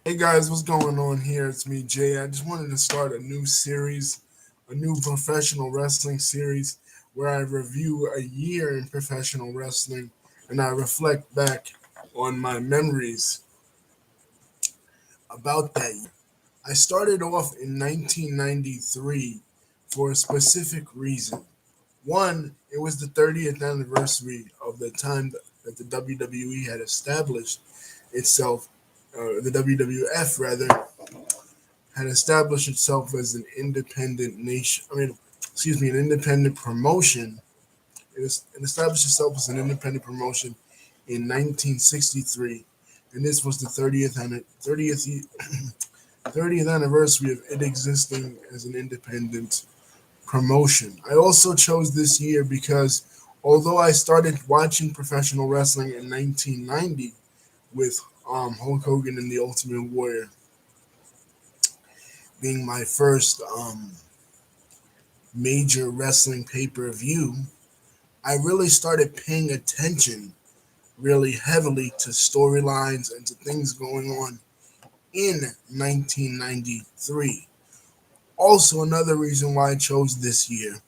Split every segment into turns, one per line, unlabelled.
Hey guys, what's going on here? It's me, Jay. I just wanted to start a new series, a new professional wrestling series where I review a year in professional wrestling and I reflect back on my memories about that year. I started off in 1993 for a specific reason. One, it was the 30th anniversary of the time that the WWE had established itself, the WWF rather, had established itself as an independent nation. An independent promotion. It established itself as an independent promotion in 1963, and this was the 30th anniversary of it existing as an independent promotion. I also chose this year because although I started watching professional wrestling in 1990 with Hulk Hogan and the Ultimate Warrior being my first major wrestling pay per view, I really started paying attention really heavily to storylines and to things going on in 1993. Also, another reason why I chose this year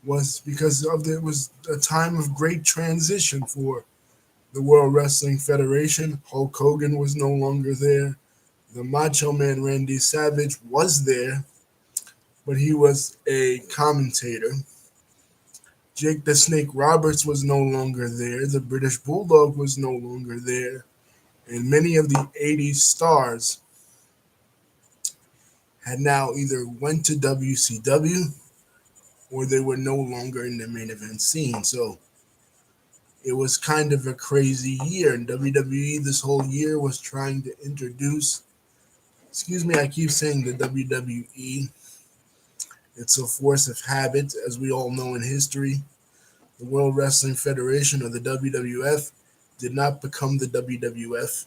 was because it was a time of great transition for the World Wrestling Federation. Hulk Hogan was no longer there. The Macho Man Randy Savage was there, but he was a commentator. Jake the Snake Roberts was no longer there. The British Bulldog was no longer there. And many of the 80s stars had now either went to WCW or they were no longer in the main event scene. So it was kind of a crazy year. And WWE this whole year was trying to introduce, excuse me, I keep saying the WWE. It's a force of habit, as we all know in history. The World Wrestling Federation, or the WWF, did not become the WWF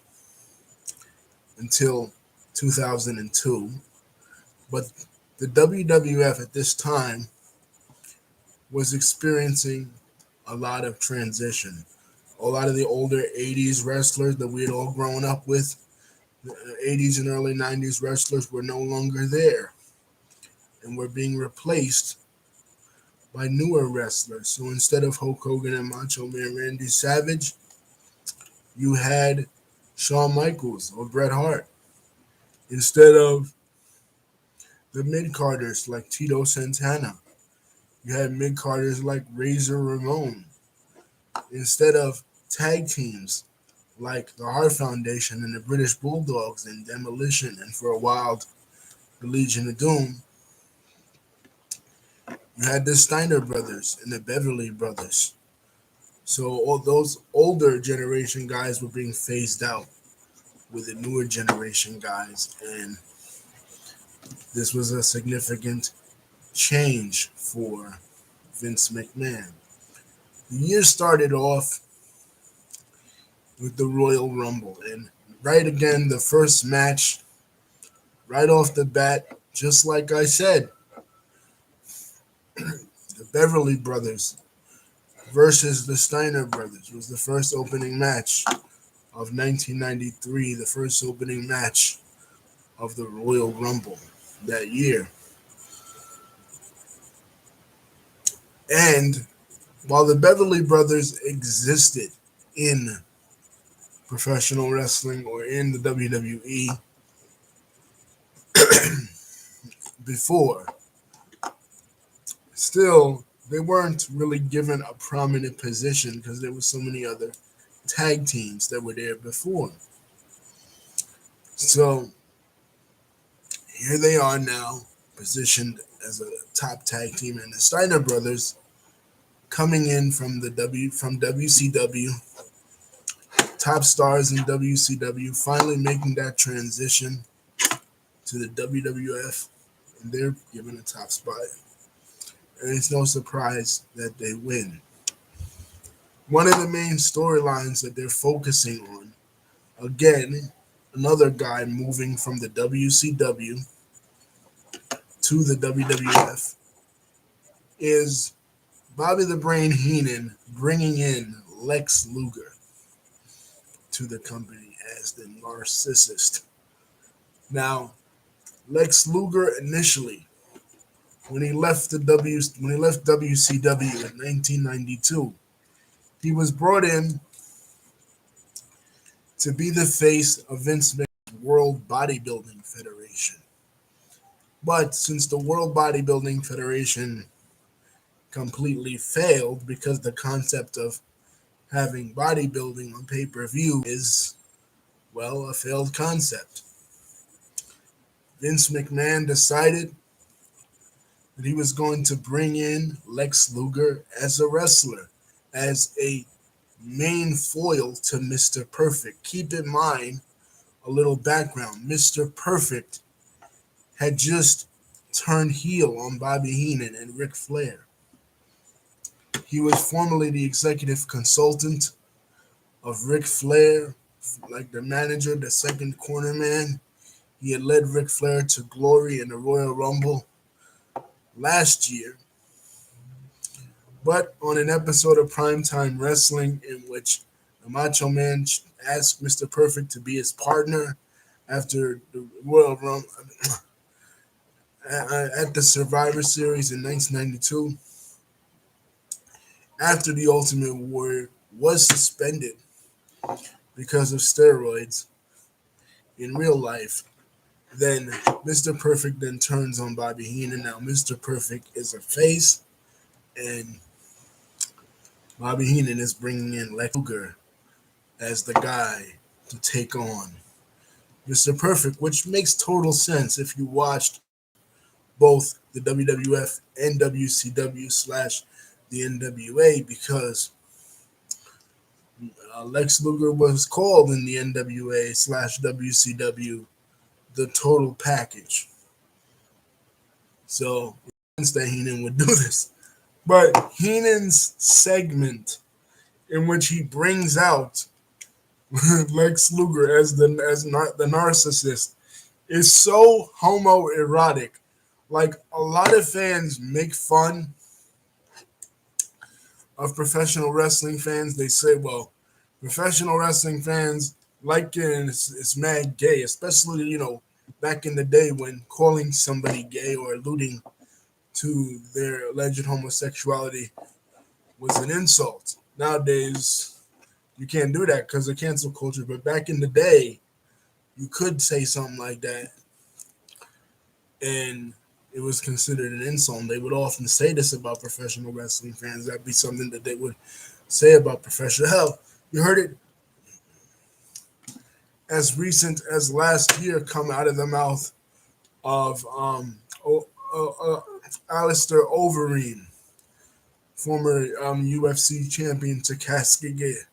until 2002. But the WWF at this time was experiencing a lot of transition. A lot of the older 80s wrestlers that we had all grown up with, the 80s and early 90s wrestlers, were no longer there and were being replaced by newer wrestlers. So instead of Hulk Hogan and Macho Man Randy Savage, you had Shawn Michaels or Bret Hart. Instead of the mid-carders like Tito Santana, you had mid-carders like Razor Ramon. Instead of tag teams like the Hart Foundation and the British Bulldogs and Demolition and for a while the Legion of Doom, you had the Steiner brothers and the Beverly brothers. So all those older generation guys were being phased out with the newer generation guys, and this was a significant change for Vince McMahon. The year started off with the Royal Rumble, and right again, the first match, right off the bat, just like I said, the Beverly brothers versus the Steiner brothers was the first opening match of 1993, the first opening match of the Royal Rumble that year. And while the Beverly brothers existed in professional wrestling or in the WWE before, still they weren't really given a prominent position because there were so many other tag teams that were there before. So here they are now, positioned as a top tag team, and the Steiner brothers coming in from WCW, top stars in WCW, finally making that transition to the WWF, and they're given a top spot. And it's no surprise that they win. One of the main storylines that they're focusing on, again, another guy moving from the WCW to the WWF, is Bobby the Brain Heenan bringing in Lex Luger to the company as the narcissist. Now, Lex Luger initially, when he left WCW in 1992, he was brought in to be the face of Vince McMahon's World Bodybuilding Federation. But since the World Bodybuilding Federation completely failed because the concept of having bodybuilding on pay-per-view is, well, a failed concept, Vince McMahon decided that he was going to bring in Lex Luger as a wrestler, as a main foil to Mr. Perfect. Keep in mind, a little background, Mr. Perfect had just turned heel on Bobby Heenan and Ric Flair. He was formerly the executive consultant of Ric Flair, like the manager, the second corner man. He had led Ric Flair to glory in the Royal Rumble last year. But on an episode of Primetime Wrestling in which the Macho Man asked Mr. Perfect to be his partner after the Royal Rumble, at the Survivor Series in 1992, after the Ultimate Warrior was suspended because of steroids in real life, then Mr. Perfect then turns on Bobby Heenan. Now Mr. Perfect is a face, and Bobby Heenan is bringing in Lex Luger as the guy to take on Mr. Perfect, which makes total sense if you watched both the WWF and WCW / the NWA, because Lex Luger was called in the NWA / WCW the total package. So, sense that Heenan would do this. But Heenan's segment in which he brings out Lex Luger as the narcissist is so homoerotic. Like, a lot of fans make fun of professional wrestling fans. They say, well, professional wrestling fans like it, and it's mad gay, especially, back in the day when calling somebody gay or alluding to their alleged homosexuality was an insult. Nowadays, you can't do that because of cancel culture. But back in the day, you could say something like that, and it was considered an insult. And they would often say this about professional wrestling fans. That'd be something that they would say about professional. Hell, you heard it as recent as last year come out of the mouth of Alistair Overeem, former UFC champion, to cascaded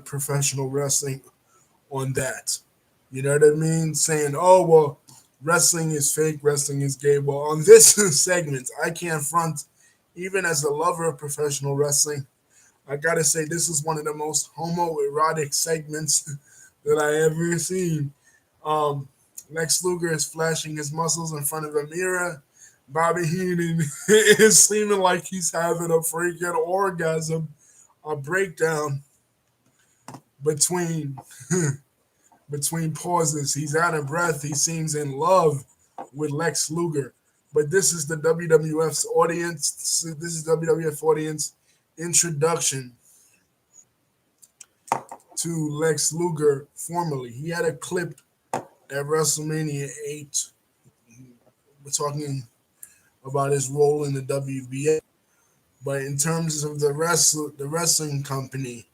professional wrestling on that. You know what I mean? Saying, oh, well, wrestling is fake, wrestling is gay. Well, on this segment, I can't front, even as a lover of professional wrestling, I gotta say this is one of the most homoerotic segments that I ever seen. Lex Luger is flashing his muscles in front of a mirror. Bobby Heenan is seeming like he's having a freaking orgasm, a breakdown between pauses. He's out of breath. He seems in love with Lex Luger. But this is the WWF's audience. This is WWF audience introduction to Lex Luger formerly. He had a clip at WrestleMania 8. We're talking about his role in the WBA. But in terms of the wrestling company,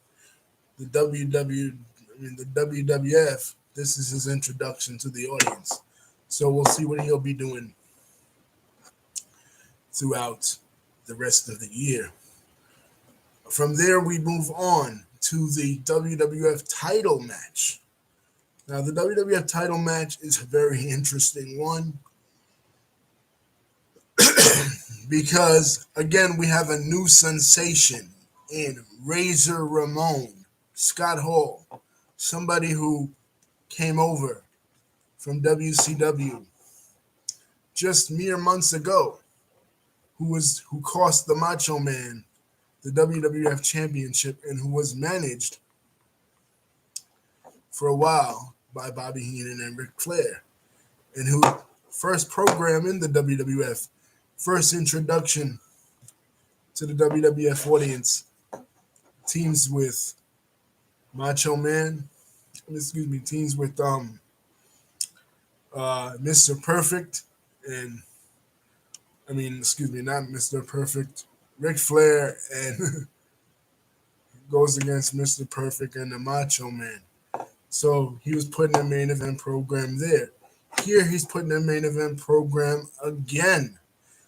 the WWF, this is his introduction to the audience. So we'll see what he'll be doing throughout the rest of the year. From there, we move on to the WWF title match. Now, the WWF title match is a very interesting one because, again, we have a new sensation in Razor Ramon, Scott Hall, somebody who came over from WCW just mere months ago, who cost the Macho Man the WWF Championship and who was managed for a while by Bobby Heenan and Ric Flair, and who first program in the WWF, first introduction to the WWF audience, teams with Macho Man, teams with Mr. Perfect, and not Mr. Perfect, Ric Flair, and goes against Mr. Perfect and the Macho Man. So he was putting a main event program there. Here he's putting a main event program again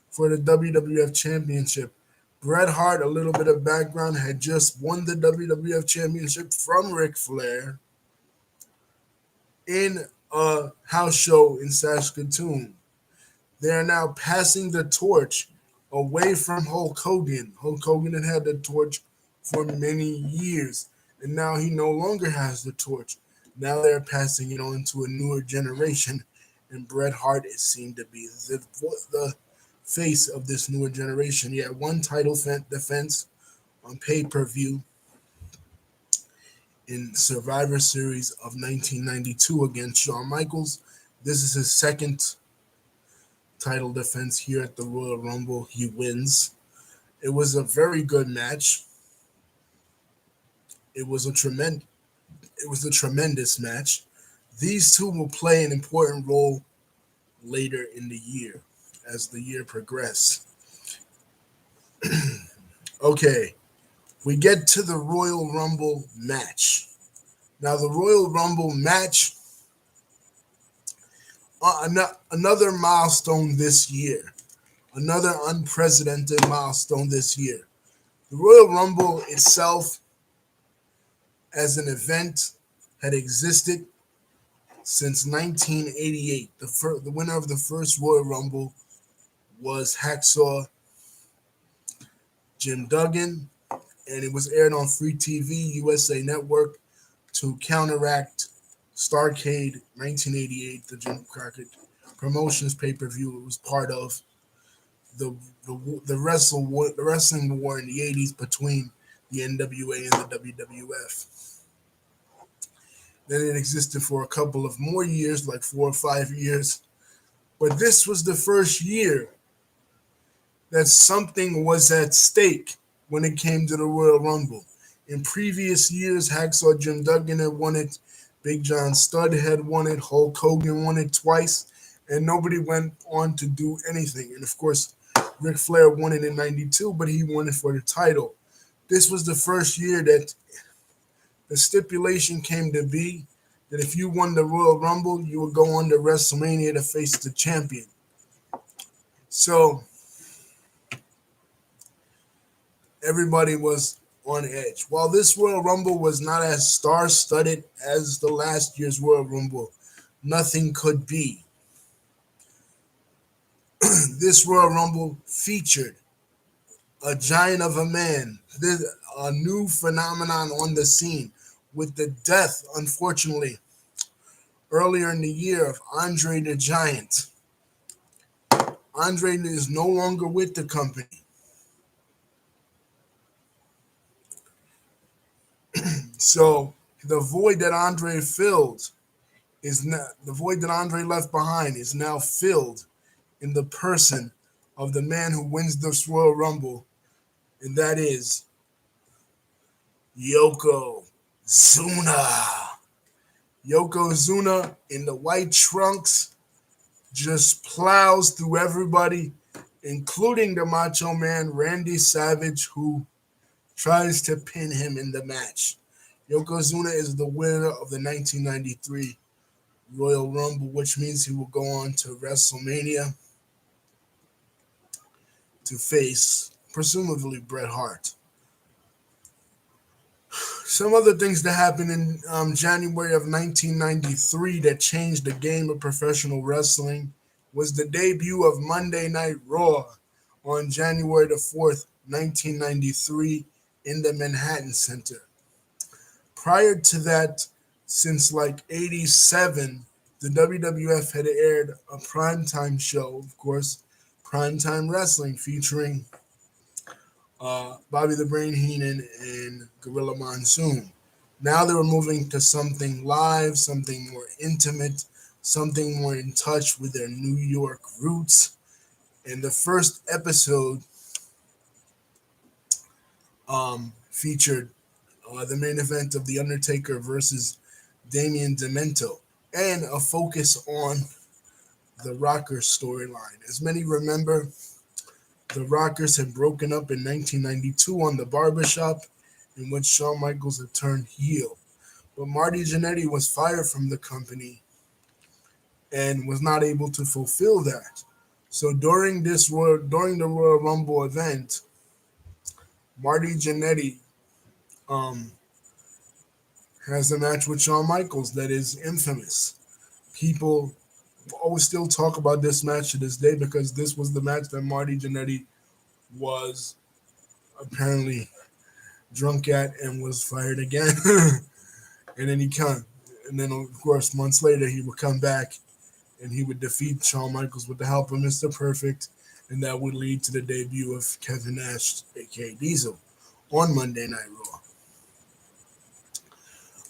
for the WWF Championship. Bret Hart, a little bit of background, had just won the WWF Championship from Ric Flair in a house show in Saskatoon. They are now passing the torch away from Hulk Hogan. Hulk Hogan had the torch for many years, and now he no longer has the torch. Now they're passing it on to a newer generation, and Bret Hart is seen to be the face of this newer generation. He had one title defense on pay-per-view in Survivor Series of 1992 against Shawn Michaels. This is his second title defense here at the Royal Rumble. He wins. It was a very good match. It was a tremendous match. These two will play an important role later in the year as the year progressed. Okay, we get to the Royal Rumble match. Now, the Royal Rumble match, another milestone this year, another unprecedented milestone this year. The Royal Rumble itself, as an event, had existed since 1988. The winner of the first Royal Rumble was Hacksaw Jim Duggan, and it was aired on Free TV USA Network to counteract Starrcade 1988, the Jim Crockett Promotions pay-per-view. It was part of the wrestling war in the 80s between the NWA and the WWF. Then it existed for a couple of more years, like 4 or 5 years. But this was the first year that something was at stake when it came to the Royal Rumble. In previous years, Hacksaw Jim Duggan had won it, Big John Studd had won it, Hulk Hogan won it twice, and nobody went on to do anything. And of course, Ric Flair won it in 92, but he won it for the title. This was the first year that the stipulation came to be that if you won the Royal Rumble, you would go on to WrestleMania to face the champion. So everybody was on edge. While this Royal Rumble was not as star-studded as the last year's Royal Rumble, nothing could be. This Royal Rumble featured a giant of a man, a new phenomenon on the scene, with the death, unfortunately, earlier in the year of Andre the Giant. Andre is no longer with the company. So the void that Andre filled is not the void that Andre left behind is now filled in the person of the man who wins this Royal Rumble, and that is Yokozuna. Yokozuna in the white trunks just plows through everybody, including the Macho Man Randy Savage, who tries to pin him in the match. Yokozuna is the winner of the 1993 Royal Rumble, which means he will go on to WrestleMania to face, presumably, Bret Hart. Some other things that happened in January of 1993 that changed the game of professional wrestling was the debut of Monday Night Raw on January the 4th, 1993 in the Manhattan Center. Prior to that, since like 87, the WWF had aired a primetime show, of course, Primetime Wrestling, featuring Bobby the Brain Heenan, and Gorilla Monsoon. Now they were moving to something live, something more intimate, something more in touch with their New York roots. And the first episode featured the main event of The Undertaker versus Damien Demento, and a focus on the Rockers storyline. As many remember, the Rockers had broken up in 1992 on the Barbershop, in which Shawn Michaels had turned heel. But Marty Jannetty was fired from the company and was not able to fulfill that. So during the Royal Rumble event, Marty Jannetty um, has a match with Shawn Michaels that is infamous. People always still talk about this match to this day because this was the match that Marty Jannetty was apparently drunk at and was fired again. And then and then of course months later he would come back and he would defeat Shawn Michaels with the help of Mr. Perfect, and that would lead to the debut of Kevin Nash, aka Diesel, on Monday Night Raw.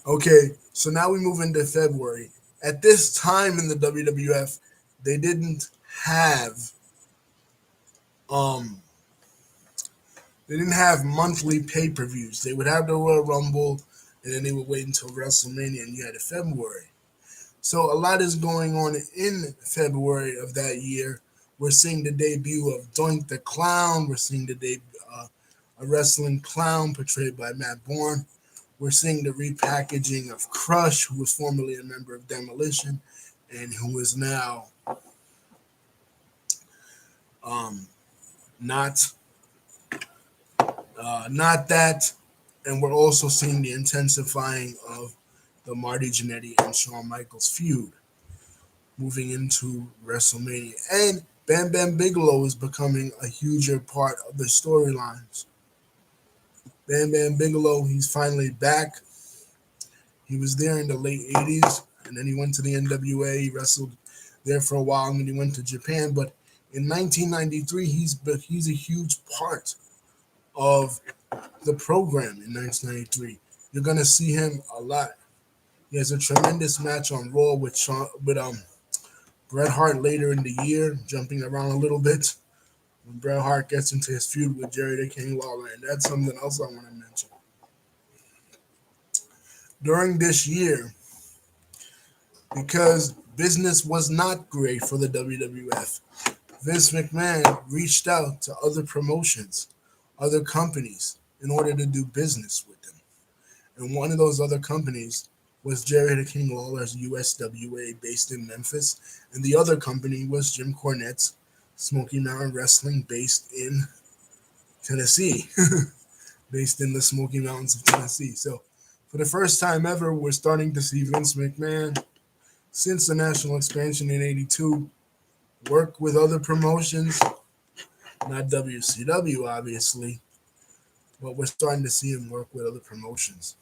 Okay, so now we move into February. At this time in the WWF, they didn't have um they didn't have monthly pay-per-views. They would have the Royal Rumble, and then they would wait until WrestleMania, and you had a February. So a lot is going on in February of that year. We're seeing the debut of Doink the Clown. We're seeing the debut a wrestling clown portrayed by Matt Bourne. We're seeing the repackaging of Crush, who was formerly a member of Demolition, and who is now um, not not that. And we're also seeing the intensifying of the Marty Jannetty and Shawn Michaels feud moving into WrestleMania. And Bam Bam Bigelow is becoming a huger part of the storylines. Bam Bam Bigelow, he's finally back. He was there in the late 80s, and then he went to the NWA. He wrestled there for a while, and then he went to Japan. But in 1993, he's a huge part of the program in 1993. You're going to see him a lot. He has a tremendous match on Raw with Bret Hart later in the year, jumping around a little bit when Bret Hart gets into his feud with Jerry the King Lawler, and that's something else I want to mention. During this year, because business was not great for the WWF, Vince McMahon reached out to other promotions, other companies, in order to do business with them. And one of those other companies was Jerry the King Lawler's USWA based in Memphis, and the other company was Jim Cornette's Smoky Mountain Wrestling based in Tennessee, based in the Smoky Mountains of Tennessee. So for the first time ever, we're starting to see Vince McMahon, since the national expansion in 82, work with other promotions, not WCW, obviously, but we're starting to see him work with other promotions.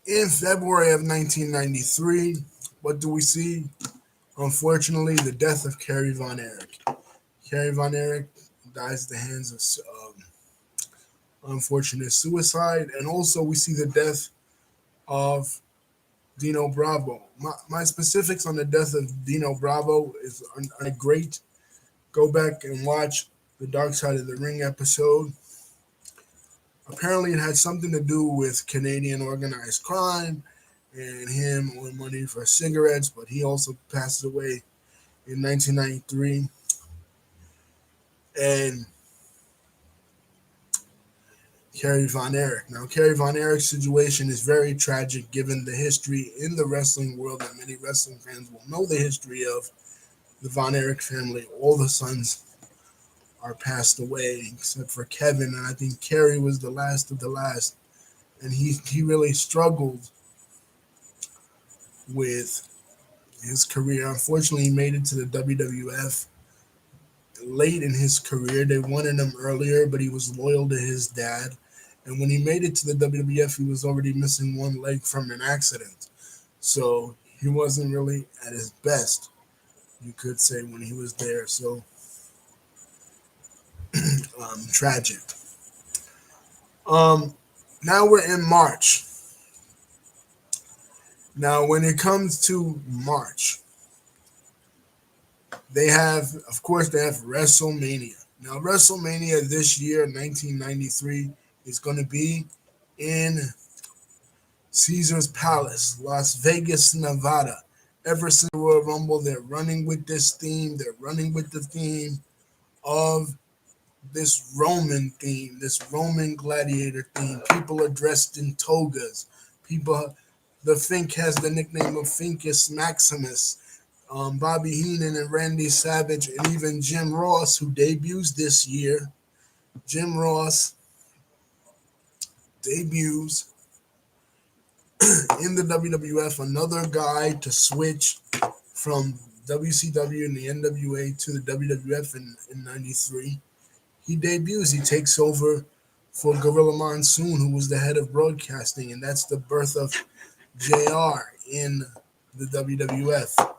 In February of 1993, what do we see? Unfortunately, the death of Kerry Von Erich. Kerry Von Erich dies at the hands of unfortunate suicide, and also we see the death of Dino Bravo. My specifics on the death of Dino Bravo are great. Go back and watch the Dark Side of the Ring episode. Apparently, it had something to do with Canadian organized crime and him owing money for cigarettes, but he also passed away in 1993. And Kerry Von Erich. Now, Kerry Von Erich's situation is very tragic given the history in the wrestling world that many wrestling fans will know the history of the Von Erich family. All the sons are passed away except for Kevin, and I think Kerry was the last of the last. And he really struggled with his career. Unfortunately, he made it to the WWF late in his career. They wanted him earlier, but he was loyal to his dad. And when he made it to the WWF, he was already missing one leg from an accident. So he wasn't really at his best, you could say, when he was there. So tragic. Now we're in March. Now, when it comes to March, of course, they have WrestleMania. Now, WrestleMania this year, 1993, is going to be in Caesar's Palace, Las Vegas, Nevada. Ever since the Royal Rumble, they're running with this theme. They're running with the theme of this Roman theme, this Roman gladiator theme. People are dressed in togas. The Fink has the nickname of Fincus Maximus. Bobby Heenan and Randy Savage, and even Jim Ross, who debuts this year. Jim Ross debuts in the WWF, another guy to switch from WCW and the NWA to the WWF in 93. He debuts, he takes over for Gorilla Monsoon, who was the head of broadcasting, and that's the birth of JR in the WWF,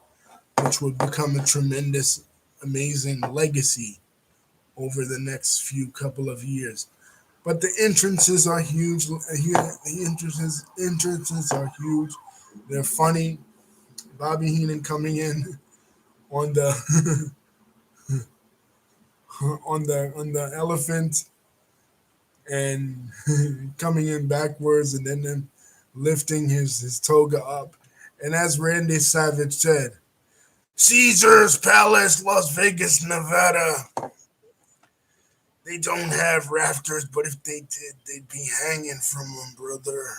which would become a tremendous, amazing legacy over the next few couple of years. But the entrances are huge. The entrances are huge. They're funny. Bobby Heenan coming in on the on the elephant and coming in backwards and then lifting his toga up. And as Randy Savage said, Caesar's Palace, Las Vegas, Nevada. They don't have rafters, but if they did, they'd be hanging from them, brother.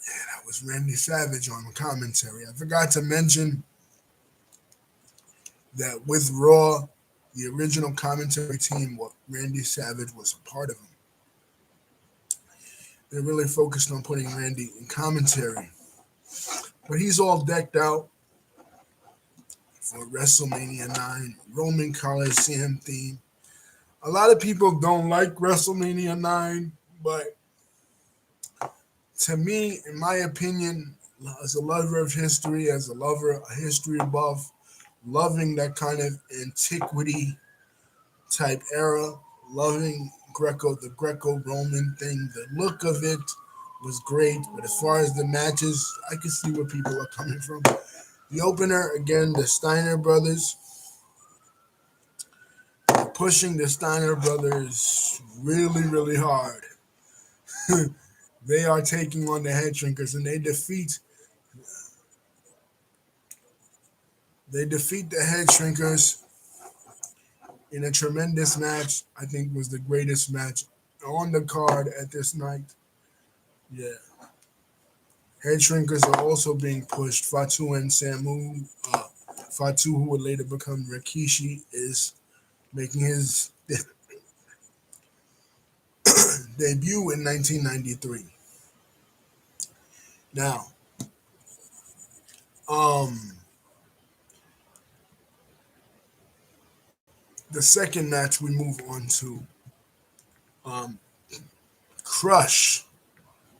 That was Randy Savage on the commentary. I forgot to mention that with Raw, the original commentary team, Randy Savage was a part of them. They really focused on putting Randy in commentary. But he's all decked out for WrestleMania 9, Roman Coliseum theme. A lot of people don't like WrestleMania 9, but to me, in my opinion, as a lover of history, as a history buff, loving that kind of antiquity type era, loving the Greco-Roman thing, the look of it was great. But as far as the matches, I can see where people are coming from. The opener, again, the Steiner brothers. Pushing the Steiner brothers really, really hard. They are taking on the Head Shrinkers, and they defeat the Head Shrinkers in a tremendous match. I think was the greatest match on the card at this night. Yeah. Head Shrinkers are also being pushed. Fatu and Samu. Fatu, who would later become Rikishi, is making his debut in 1993. Now, the second match we move on to, Crush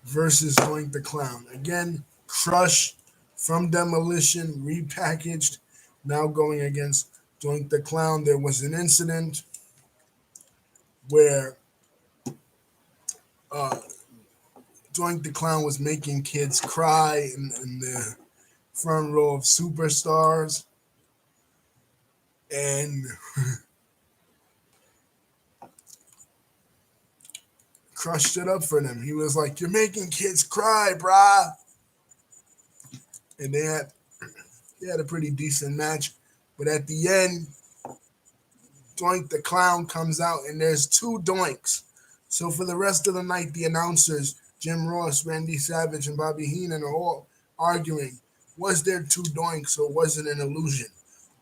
versus Doink the Clown. Again, Crush from Demolition, repackaged, now going against Doink the Clown. There was an incident where Doink the Clown was making kids cry in the front row of Superstars, and Crush stood up for them. He was like, "You're making kids cry, brah." And they had a pretty decent match. But at the end, Doink the Clown comes out, and there's two Doinks. So for the rest of the night, the announcers, Jim Ross, Randy Savage, and Bobby Heenan, are all arguing, was there two Doinks or was it an illusion?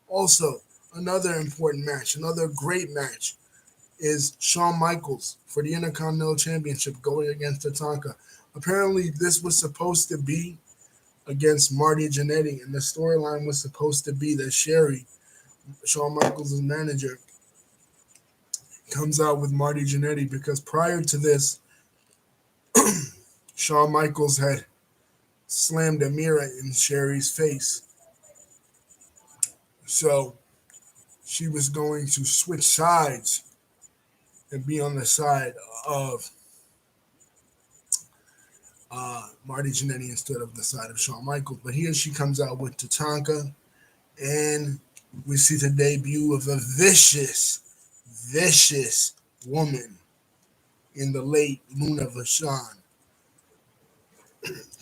Also, another important match, another great match, is Shawn Michaels for the Intercontinental Championship going against Tatanka. Apparently, this was supposed to be against Marty Jannetty, and the storyline was supposed to be that Sherry, Shawn Michaels' manager, comes out with Marty Jannetty because prior to this, Shawn Michaels had slammed a mirror in Sherry's face. So she was going to switch sides and be on the side of Marty Jannetty instead of the side of Shawn Michaels. But here she comes out with Tatanka, and we see the debut of a vicious woman in the late Luna Vachon.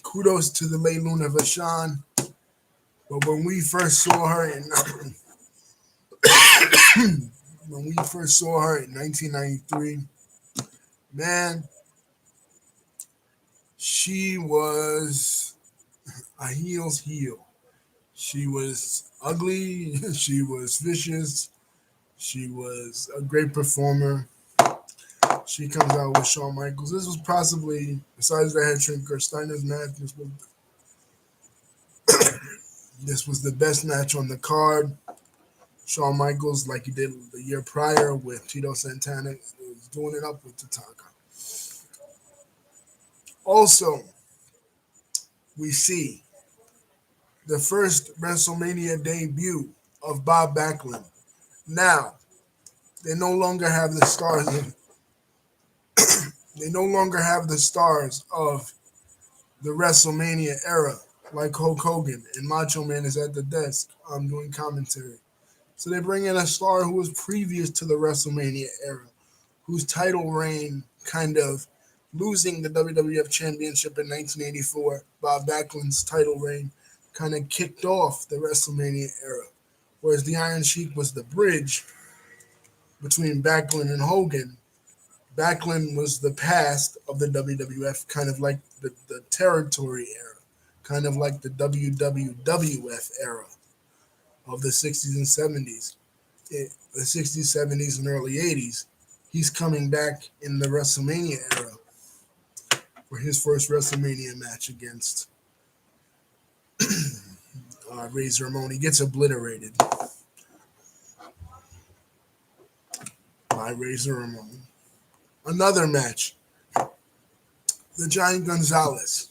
Kudos to the late Luna Vachon. But when we first saw her in 1993, man, she was a heel's heel. She was ugly. She was vicious. She was a great performer. She comes out with Shawn Michaels. This was possibly, besides the head shrinker, Steiner's match. This was the best match on the card. Shawn Michaels, like he did the year prior with Tito Santana, was doing it up with Tatanka. Also, we see the first WrestleMania debut of Bob Backlund. Now, they no longer have the stars. They no longer have the stars of the WrestleMania era, like Hulk Hogan and Macho Man is at the desk doing commentary. So they bring in a star who was previous to the WrestleMania era, whose title reign kind of losing the WWF Championship in 1984. Bob Backlund's title reign kind of kicked off the WrestleMania era, whereas the Iron Sheik was the bridge between Backlund and Hogan. Backlund was the past of the WWF, kind of like the territory era, kind of like the WWF era of the 60s and 70s. The 60s, 70s, and early 80s. He's coming back in the WrestleMania era for his first WrestleMania match against Razor Ramon. He gets obliterated by Razor Ramon. Another match, the Giant Gonzalez.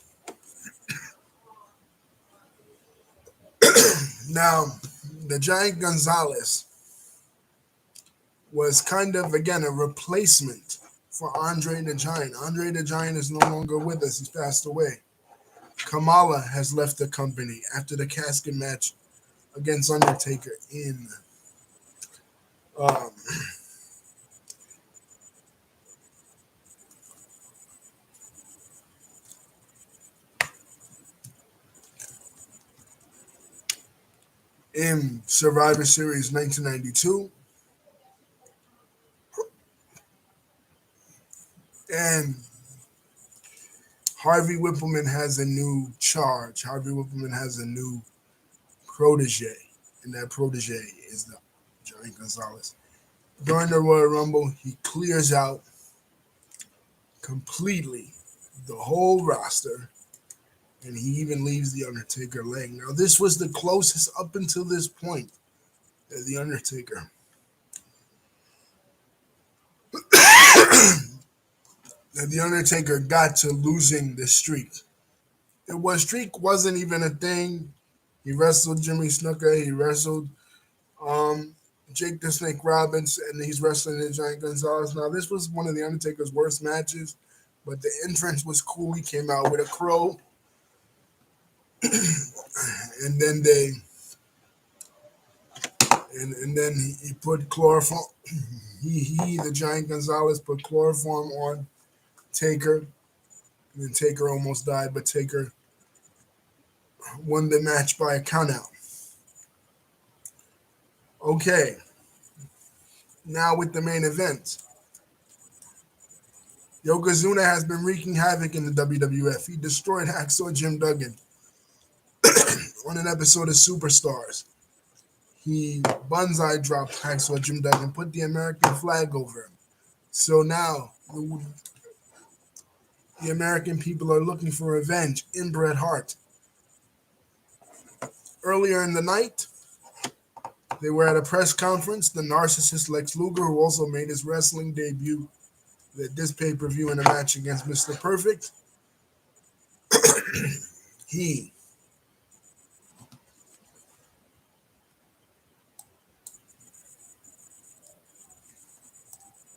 Now, the Giant Gonzalez was kind of, again, a replacement for Andre the Giant. Andre the Giant is no longer with us. He's passed away. Kamala has left the company after the casket match against Undertaker in Survivor Series 1992. And Harvey Whippleman has a new charge. Harvey Whippleman has a new protege, and that protege is the Giant Gonzalez. During the Royal Rumble, he clears out completely the whole roster, and he even leaves the Undertaker laying. Now, this was the closest up until this point that the Undertaker got to losing the streak. Streak wasn't even a thing. He wrestled Jimmy Snuka. He wrestled Jake the Snake Robbins, and he's wrestling the Giant Gonzalez. Now, this was one of the Undertaker's worst matches, but the entrance was cool. He came out with a crow, and then he put chloroform. The Giant Gonzalez, put chloroform on Taker, and then Taker almost died, but Taker won the match by a countout. Okay, now with the main event. Yokozuna has been wreaking havoc in the WWF. He destroyed Hacksaw Jim Duggan on an episode of Superstars. He banzai dropped Hacksaw Jim Duggan, put the American flag over him. So now the American people are looking for revenge in Bret Hart. Earlier in the night, they were at a press conference. The narcissist Lex Luger, who also made his wrestling debut at this pay-per-view in a match against Mr. Perfect, he